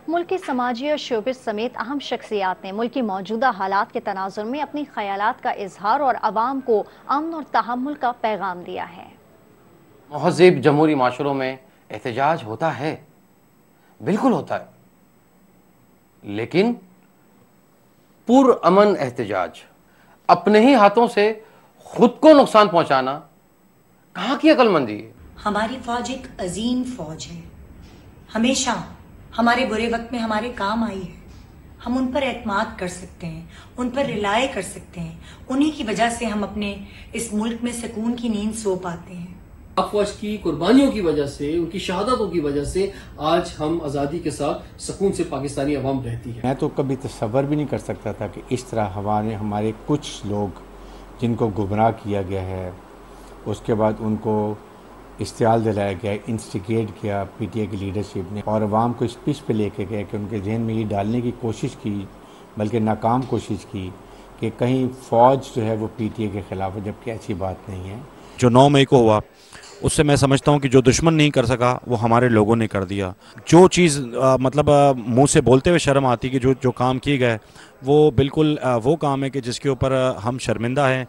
ملک کے سماجی اور شعبے سمیت اہم شخصیات نے ملک کی موجودہ حالات کے تناظر میں اپنی خیالات کا اظہار اور عوام کو امن اور تحمل کا پیغام دیا ہے۔ مہذب جمہوری معاشروں میں احتجاج ہوتا ہے، بالکل ہوتا ہے، لیکن پرامن احتجاج، اپنے ہی ہاتھوں سے خود کو نقصان پہنچانا کہاں کی عقل مندی ہے؟ ہماری فوج ایک عظیم فوج ہے، ہمیشہ ہمارے برے وقت میں ہمارے کام آئی ہے۔ ہم ان پر اعتماد کر سکتے ہیں، ان پر ریلائے کر سکتے ہیں، انہی کی وجہ سے ہم اپنے اس ملک میں سکون کی نیند سو پاتے ہیں۔ فوج کی قربانیوں کی وجہ سے، ان کی شہادتوں کی وجہ سے آج ہم آزادی کے ساتھ سکون سے پاکستانی عوام رہتی ہے۔ میں تو کبھی تصور بھی نہیں کر سکتا تھا کہ اس طرح ہمارے کچھ لوگ جن کو گمراہ کیا گیا ہے، اس کے بعد ان کو اشتعال دلایا گیا، انسٹیگیٹ کیا پی ٹی اے کی لیڈرشپ نے، اور عوام کو اس پچ پہ لے کے گئے کہ ان کے ذہن میں یہ ڈالنے کی کوشش کی، بلکہ ناکام کوشش کی، کہ کہیں فوج جو ہے وہ پی ٹی اے کے خلاف ہے، جبکہ ایسی بات نہیں ہے۔ جو 9 مئی کو ہوا، اس سے میں سمجھتا ہوں کہ جو دشمن نہیں کر سکا وہ ہمارے لوگوں نے کر دیا۔ جو چیز مطلب منہ سے بولتے ہوئے شرم آتی کہ جو کام کیے گئے وہ بالکل وہ کام ہے کہ جس کے اوپر ہم شرمندہ ہیں۔